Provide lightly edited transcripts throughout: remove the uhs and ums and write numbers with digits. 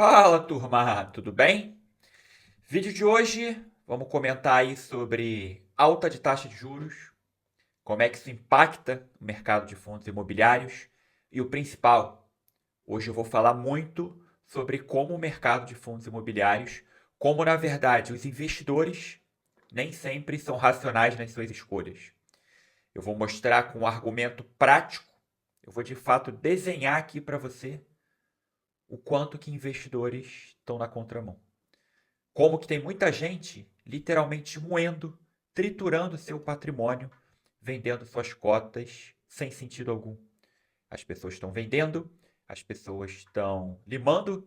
Fala, turma, tudo bem? Vídeo de hoje, vamos comentar aí sobre alta de taxa de juros, como é que isso impacta o mercado de fundos imobiliários e o principal, hoje eu vou falar muito sobre como o mercado de fundos imobiliários, como na verdade os investidores nem sempre são racionais nas suas escolhas. Eu vou mostrar com um argumento prático, eu vou de fato desenhar aqui para você o quanto que investidores estão na contramão. Como que tem muita gente literalmente moendo, triturando seu patrimônio, vendendo suas cotas sem sentido algum. As pessoas estão vendendo, as pessoas estão limando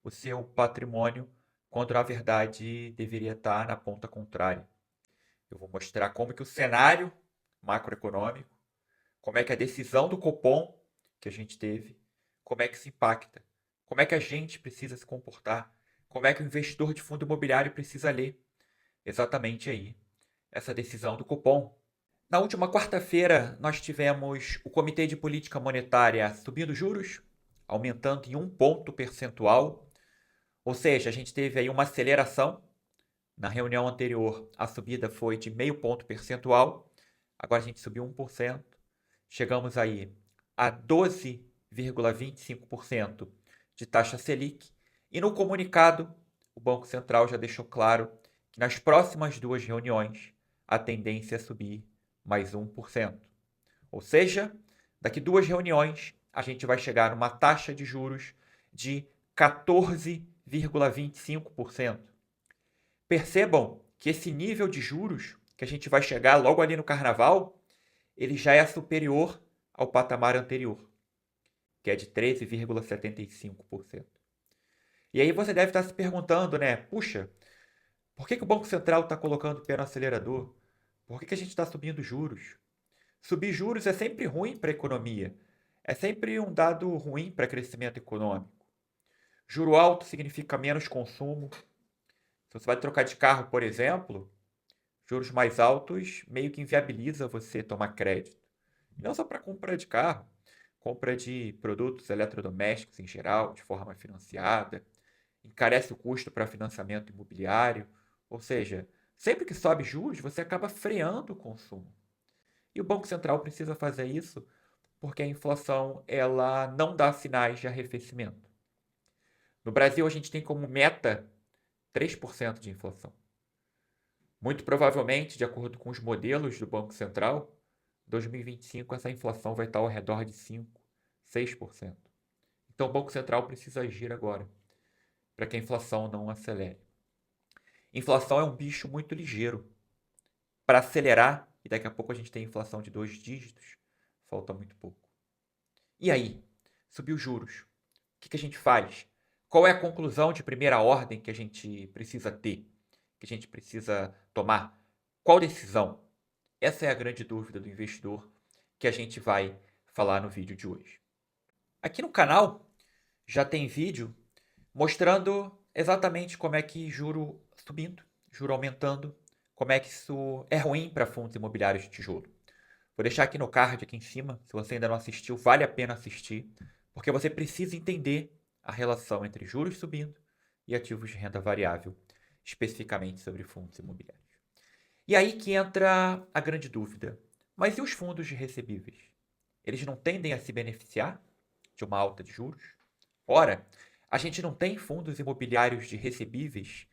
o seu patrimônio, quando na verdade deveria estar na ponta contrária. Eu vou mostrar como que o cenário macroeconômico, como é que a decisão do Copom que a gente teve, como é que se impacta, como é que a gente precisa se comportar, como é que o investidor de fundo imobiliário precisa ler exatamente aí essa decisão do Copom. Na última quarta-feira, nós tivemos o Comitê de Política Monetária subindo juros, aumentando em um ponto percentual, ou seja, a gente teve aí uma aceleração. Na reunião anterior, a subida foi de meio ponto percentual, agora a gente subiu 1%, chegamos aí a 12,25% de taxa Selic, e no comunicado, o Banco Central já deixou claro que nas próximas duas reuniões a tendência é subir mais 1%. Ou seja, daqui duas reuniões a gente vai chegar numa taxa de juros de 14,25%. Percebam que esse nível de juros que a gente vai chegar logo ali no carnaval, ele já é superior ao patamar anterior, que é de 13,75%. E aí você deve estar se perguntando, né? Puxa, por que o Banco Central está colocando o pé no acelerador? Por que a gente está subindo juros? Subir juros é sempre ruim para a economia. É sempre um dado ruim para crescimento econômico. Juro alto significa menos consumo. Se você vai trocar de carro, por exemplo, juros mais altos meio que inviabiliza você tomar crédito. E não só para compra de carro, compra de produtos eletrodomésticos em geral, de forma financiada, encarece o custo para financiamento imobiliário, ou seja, sempre que sobe juros, você acaba freando o consumo. E o Banco Central precisa fazer isso porque a inflação ela não dá sinais de arrefecimento. No Brasil, a gente tem como meta 3% de inflação. Muito provavelmente, de acordo com os modelos do Banco Central, em 2025 essa inflação vai estar ao redor de 5, 6%. Então o Banco Central precisa agir agora para que a inflação não acelere. Inflação é um bicho muito ligeiro. Para acelerar, e daqui a pouco a gente tem inflação de dois dígitos, falta muito pouco. E aí? Subiu os juros. O que a gente faz? Qual é a conclusão de primeira ordem que a gente precisa ter? Que a gente precisa tomar? Qual decisão? Essa é a grande dúvida do investidor que a gente vai falar no vídeo de hoje. Aqui no canal já tem vídeo mostrando exatamente como é que juro subindo, juro aumentando, como é que isso é ruim para fundos imobiliários de tijolo. Vou deixar aqui no card, aqui em cima, se você ainda não assistiu, vale a pena assistir, porque você precisa entender a relação entre juros subindo e ativos de renda variável, especificamente sobre fundos imobiliários. E aí que entra a grande dúvida. Mas e os fundos de recebíveis? Eles não tendem a se beneficiar de uma alta de juros? Ora, a gente não tem fundos imobiliários de recebíveis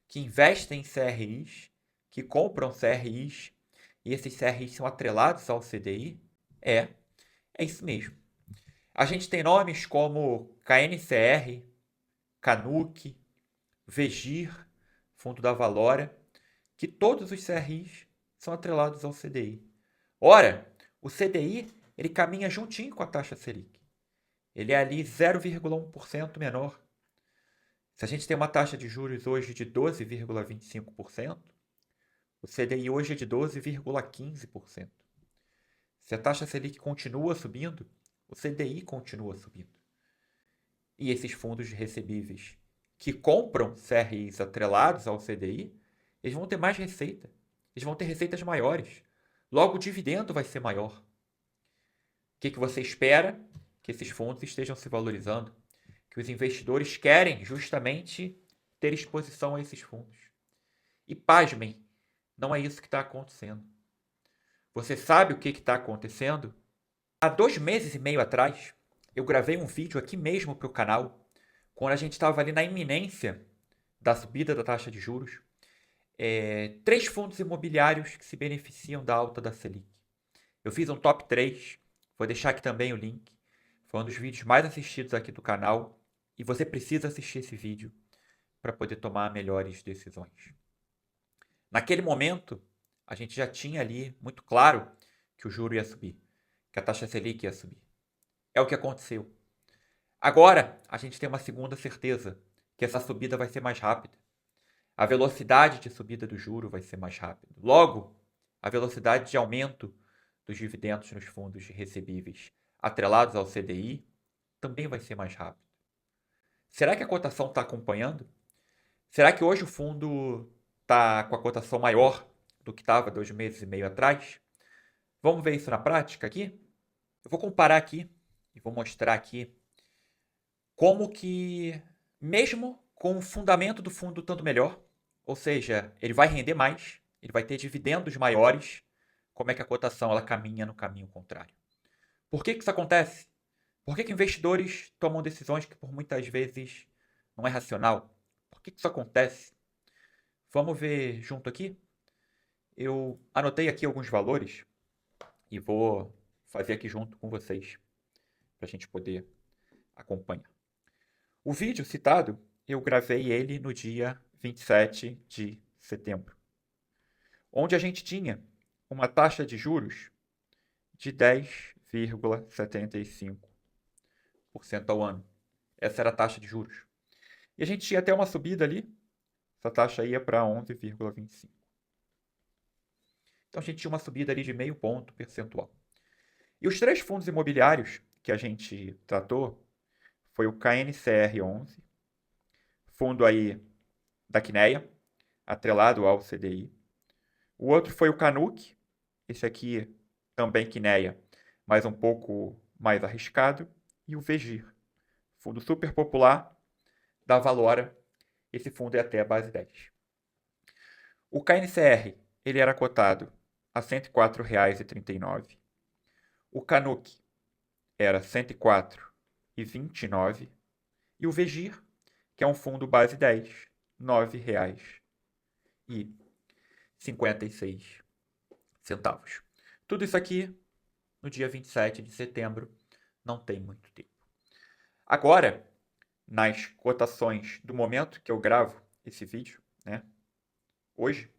que investem em CRIs, que compram CRIs, e esses CRIs são atrelados ao CDI? É isso mesmo. A gente tem nomes como KNCR, Canuc, Vegir, Fundo da Valora, que todos os CRIs são atrelados ao CDI. Ora, o CDI ele caminha juntinho com a taxa Selic. Ele é ali 0,1% menor. Se a gente tem uma taxa de juros hoje de 12,25%, o CDI hoje é de 12,15%. Se a taxa Selic continua subindo, o CDI continua subindo. E esses fundos recebíveis que compram CRIs atrelados ao CDI, eles vão ter mais receita. Eles vão ter receitas maiores. Logo, o dividendo vai ser maior. O que você espera? Que esses fundos estejam se valorizando, que os investidores querem justamente ter exposição a esses fundos. E pasmem, não é isso que está acontecendo. Você sabe o que está acontecendo? Há 2 meses e meio atrás, eu gravei um vídeo aqui mesmo para o canal, quando a gente estava ali na iminência da subida da taxa de juros. 3 fundos imobiliários que se beneficiam da alta da Selic. Eu fiz um top 3, vou deixar aqui também o link. Foi um dos vídeos mais assistidos aqui do canal e você precisa assistir esse vídeo para poder tomar melhores decisões. Naquele momento, a gente já tinha ali muito claro que o juro ia subir, que a taxa Selic ia subir. É o que aconteceu. Agora, a gente tem uma segunda certeza, que essa subida vai ser mais rápida. A velocidade de subida do juro vai ser mais rápida. Logo, a velocidade de aumento dos dividendos nos fundos recebíveis atrelados ao CDI também vai ser mais rápido. Será que a cotação está acompanhando? Será que hoje o fundo está com a cotação maior do que estava 2 meses e meio atrás? Vamos ver isso na prática aqui? Eu vou comparar aqui e vou mostrar aqui como que, mesmo com o fundamento do fundo estando melhor, ou seja, ele vai render mais, ele vai ter dividendos maiores, como é que a cotação ela caminha no caminho contrário. Por que isso acontece? Por que investidores tomam decisões que por muitas vezes não é racional? Por que isso acontece? Vamos ver junto aqui? Eu anotei aqui alguns valores e vou fazer aqui junto com vocês para a gente poder acompanhar. O vídeo citado, eu gravei ele no dia 27 de setembro, onde a gente tinha uma taxa de juros de 10,75% ao ano. Essa era a taxa de juros. E a gente tinha até uma subida ali, essa taxa ia para 11,25%. Então a gente tinha uma subida ali de meio ponto percentual. E os 3 fundos imobiliários que a gente tratou foi o KNCR11, fundo aí da Quineia, atrelado ao CDI. O outro foi o Canuc, esse aqui também Quineia, mas um pouco mais arriscado. E o Vegir, fundo super popular da Valora, esse fundo é até a base 10. O KNCR, ele era cotado a R$ 104,39. O Canuc era R$ 104,29. E o Vegir, que é um fundo base 10, R$ 9,56. Tudo isso aqui no dia 27 de setembro, não tem muito tempo. Agora, nas cotações do momento que eu gravo esse vídeo, né? Hoje,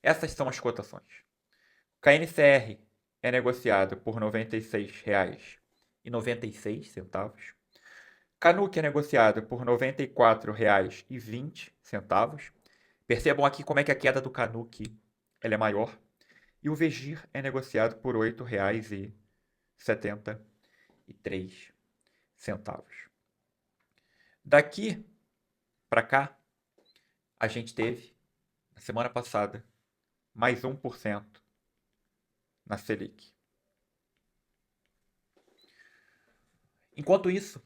essas são as cotações. O KNCR é negociado por R$ 96,96. Canuc é negociado por R$ 94,20. Percebam aqui como é que a queda do Canuc ela é maior. E o Vegir é negociado por R$ 8,73. Daqui para cá, a gente teve, na semana passada, mais 1% na Selic. Enquanto isso,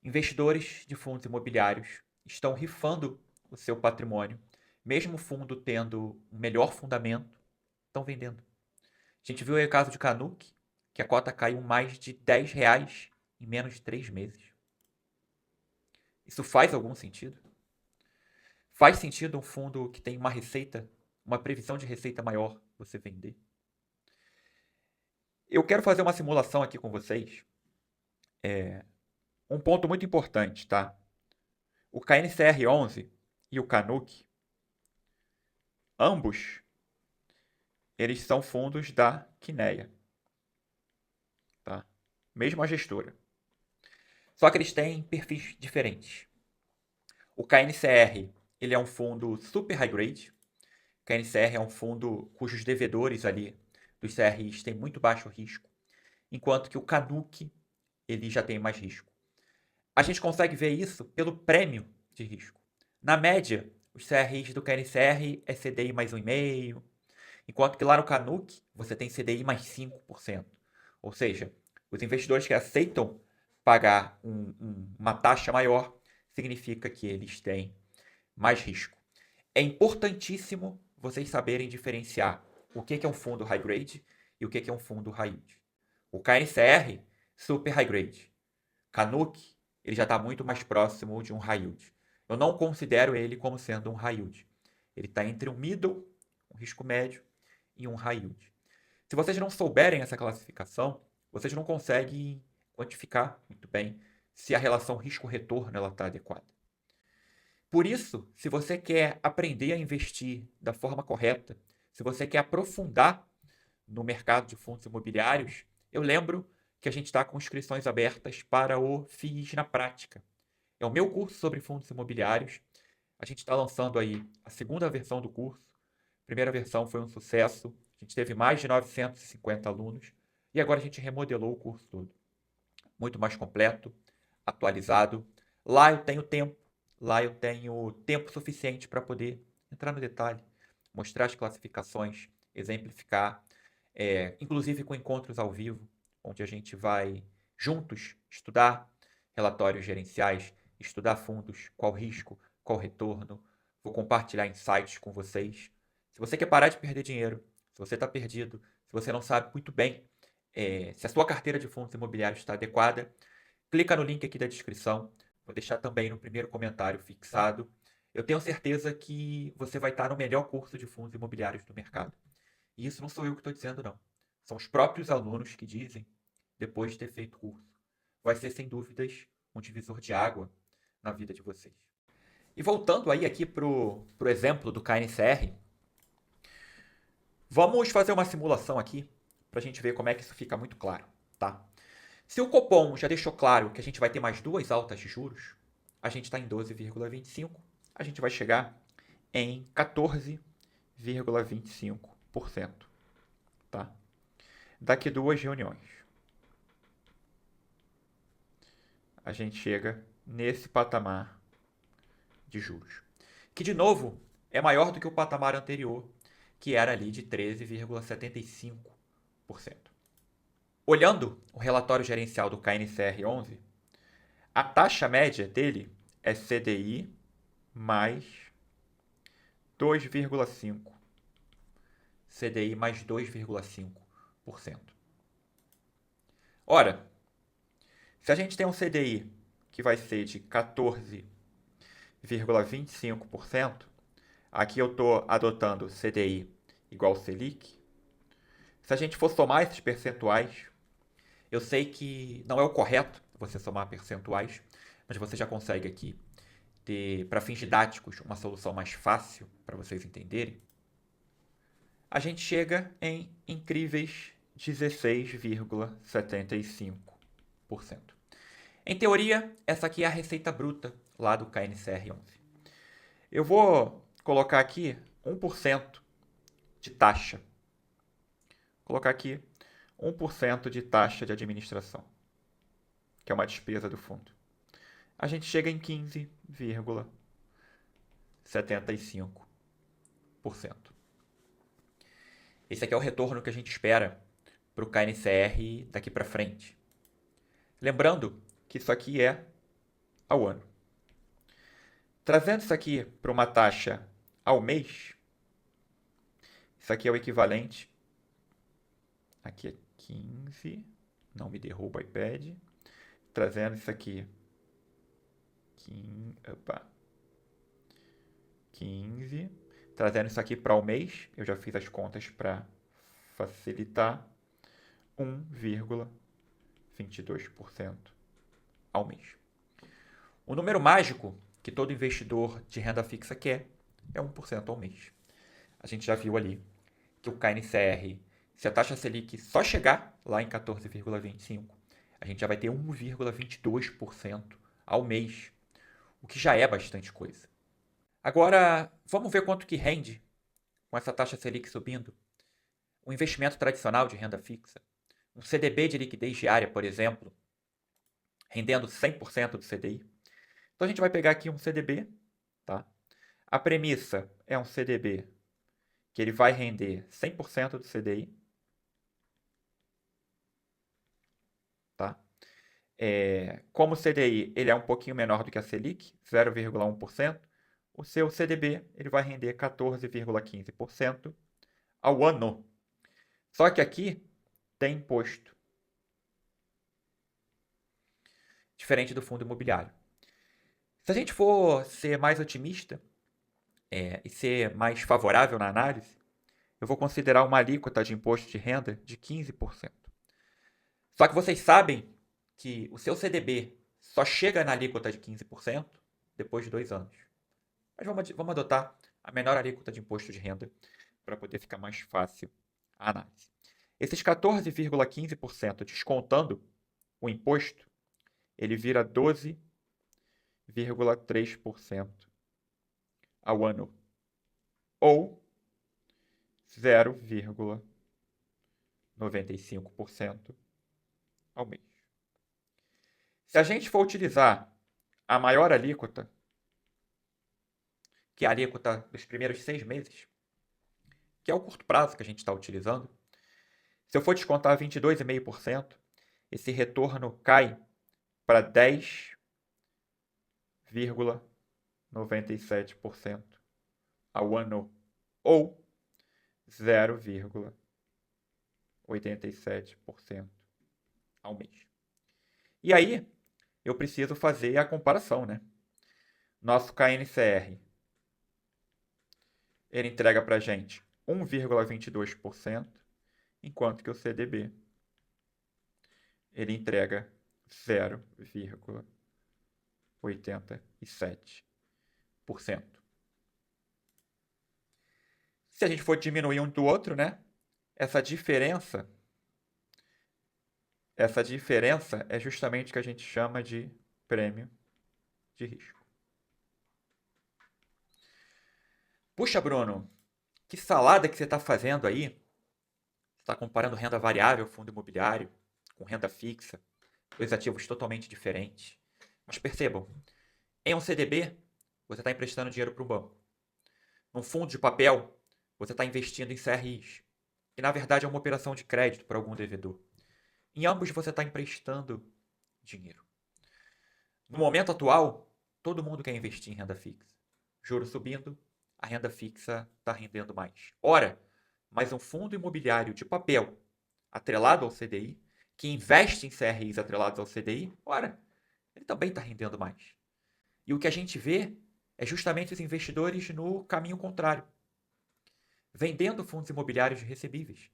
investidores de fundos imobiliários estão rifando o seu patrimônio, mesmo o fundo tendo um melhor fundamento, estão vendendo. A gente viu aí o caso de Canuc, que a cota caiu mais de R$10 em menos de 3 meses. Isso faz algum sentido? Faz sentido um fundo que tem uma receita, uma previsão de receita maior, você vender? Eu quero fazer uma simulação aqui com vocês. Um ponto muito importante, tá? O KNCR11 e o Canuc, ambos, eles são fundos da Quineia, tá? Mesma gestora. Só que eles têm perfis diferentes. O KNCR, ele é um fundo super high grade. O KNCR é um fundo cujos devedores ali dos CRIs têm muito baixo risco, enquanto que o Canuc, ele já tem mais risco. A gente consegue ver isso pelo prêmio de risco. Na média, os CRIs do KNCR é CDI mais 1,5%, enquanto que lá no Canuc você tem CDI mais 5%. Ou seja, Os investidores que aceitam pagar uma taxa maior significa que eles têm mais risco. É importantíssimo vocês saberem diferenciar o que é um fundo high grade e o que é um fundo high yield. O KNCR, super high grade. Canuck, ele já está muito mais próximo de um high yield. Eu não considero ele como sendo um high yield. Ele está entre um middle, um risco médio, e um high yield. Se vocês não souberem essa classificação, vocês não conseguem quantificar muito bem se a relação risco-retorno está adequada. Por isso, se você quer aprender a investir da forma correta, se você quer aprofundar no mercado de fundos imobiliários, eu lembro que a gente está com inscrições abertas para o FIIs na Prática. É o meu curso sobre fundos imobiliários. A gente está lançando aí a segunda versão do curso. A primeira versão foi um sucesso. A gente teve mais de 950 alunos. E agora a gente remodelou o curso todo. Muito mais completo, atualizado. Lá eu tenho tempo. Lá eu tenho tempo suficiente para poder entrar no detalhe, mostrar as classificações, exemplificar, inclusive com encontros ao vivo, onde a gente vai juntos estudar relatórios gerenciais, estudar fundos, qual risco, qual retorno. Vou compartilhar insights com vocês. Se você quer parar de perder dinheiro, se você está perdido, se você não sabe muito bem se a sua carteira de fundos imobiliários está adequada, clica no link aqui da descrição. Vou deixar também no primeiro comentário fixado. Eu tenho certeza que você vai estar no melhor curso de fundos imobiliários do mercado. E isso não sou eu que estou dizendo, não. São os próprios alunos que dizem, depois de ter feito o curso. Vai ser, sem dúvidas, um divisor de água na vida de vocês. E voltando aí aqui pro exemplo do KNCR, vamos fazer uma simulação aqui para a gente ver como é que isso fica muito claro, tá? Se o Copom já deixou claro que a gente vai ter mais duas altas de juros, a gente está em 12,25%, a gente vai chegar em 14,25%. Tá? Daqui duas reuniões, a gente chega nesse patamar de juros, que de novo é maior do que o patamar anterior, que era ali de 13,75%. Olhando o relatório gerencial do KNCR11, a taxa média dele é CDI mais 2,5%. CDI mais 2,5%. Ora, se a gente tem um CDI que vai ser de 14,25%, aqui eu estou adotando CDI igual Selic. Se a gente for somar esses percentuais, eu sei que não é o correto você somar percentuais, mas você já consegue aqui ter, para fins didáticos, uma solução mais fácil para vocês entenderem. A gente chega em incríveis 16,75%. Em teoria, essa aqui é a receita bruta lá do KNCR11. Eu vou colocar aqui 1% de taxa. Vou colocar aqui 1% de taxa de administração, que é uma despesa do fundo. A gente chega em 15,75%. Esse aqui é o retorno que a gente espera para o KNCR daqui para frente. Lembrando que isso aqui é ao ano. Trazendo isso aqui para uma taxa ao mês, isso aqui é o equivalente. Aqui é 15. Não me derruba o iPad. Trazendo isso aqui. 15. Trazendo isso aqui para o mês. Eu já fiz as contas para facilitar. 1,22% ao mês. O número mágico que todo investidor de renda fixa quer é 1% ao mês. A gente já viu ali que o KNCR, se a taxa Selic só chegar lá em 14,25%, a gente já vai ter 1,22% ao mês, o que já é bastante coisa. Agora, vamos ver quanto que rende com essa taxa Selic subindo. Um investimento tradicional de renda fixa, um CDB de liquidez diária, por exemplo, rendendo 100% do CDI. Então a gente vai pegar aqui um CDB, tá? A premissa é um CDB que ele vai render 100% do CDI. Como o CDI ele é um pouquinho menor do que a Selic, 0,1%, o seu CDB ele vai render 14,15% ao ano. Só que aqui tem imposto, diferente do fundo imobiliário. Se a gente for ser mais otimista e ser mais favorável na análise, eu vou considerar uma alíquota de imposto de renda de 15%. Só que vocês sabem que o seu CDB só chega na alíquota de 15% depois de 2 anos. Mas vamos adotar a menor alíquota de imposto de renda para poder ficar mais fácil a análise. Esses 14,15% descontando o imposto, ele vira 12,3% ao ano, ou 0,95% ao mês. Se a gente for utilizar a maior alíquota, que é a alíquota dos primeiros 6 meses, que é o curto prazo que a gente está utilizando, se eu for descontar 22,5%, esse retorno cai para 10,97% ao ano, ou 0,87% ao mês. E aí, eu preciso fazer a comparação, né? Nosso KNCR, ele entrega para a gente 1,22%, enquanto que o CDB, ele entrega 0,87%. Se a gente for diminuir um do outro, né? Essa diferença é justamente o que a gente chama de prêmio de risco. Puxa, Bruno, que salada que você está fazendo aí? Você está comparando renda variável, fundo imobiliário, com renda fixa, dois ativos totalmente diferentes. Mas percebam, em um CDB, você está emprestando dinheiro para o banco. Num fundo de papel, você está investindo em CRIs, que na verdade é uma operação de crédito para algum devedor. Em ambos você está emprestando dinheiro. No momento atual, todo mundo quer investir em renda fixa. Juros subindo, a renda fixa está rendendo mais. Ora, mas um fundo imobiliário de papel atrelado ao CDI, que investe em CRIs atrelados ao CDI, ora, ele também está rendendo mais. E o que a gente vê é justamente os investidores no caminho contrário, vendendo fundos imobiliários de recebíveis.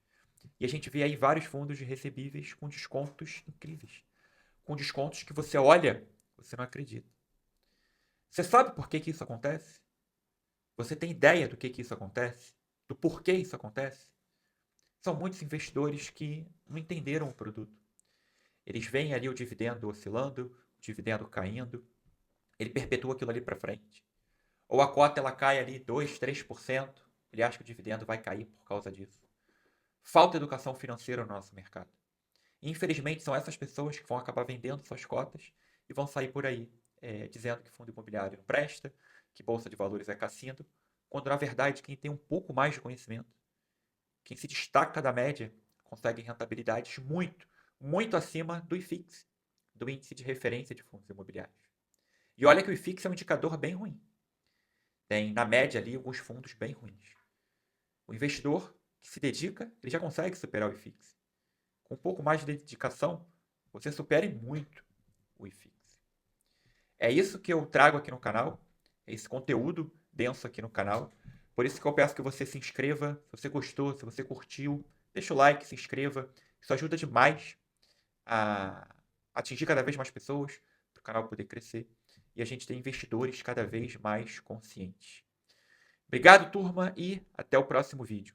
E a gente vê aí vários fundos de recebíveis com descontos incríveis. Com descontos que você olha, você não acredita. Você sabe por que isso acontece? Você tem ideia do que isso acontece? Do porquê isso acontece? São muitos investidores que não entenderam o produto. Eles veem ali o dividendo oscilando, o dividendo caindo, ele perpetua aquilo ali para frente. Ou a cota ela cai ali 2, 3%, ele acha que o dividendo vai cair por causa disso. Falta educação financeira no nosso mercado. E, infelizmente, são essas pessoas que vão acabar vendendo suas cotas e vão sair por aí dizendo que fundo imobiliário não presta, que bolsa de valores é cassino, quando na verdade quem tem um pouco mais de conhecimento, quem se destaca da média, consegue rentabilidades muito, muito acima do IFIX, do índice de referência de fundos imobiliários. E olha que o IFIX é um indicador bem ruim. Tem, na média, ali alguns fundos bem ruins. O investidor que se dedica, ele já consegue superar o IFIX. Com um pouco mais de dedicação, você supere muito o IFIX. É isso que eu trago aqui no canal, é esse conteúdo denso aqui no canal. Por isso que eu peço que você se inscreva, se você gostou, se você curtiu, deixa o like, se inscreva. Isso ajuda demais a atingir cada vez mais pessoas, para o canal poder crescer e a gente ter investidores cada vez mais conscientes. Obrigado, turma, e até o próximo vídeo.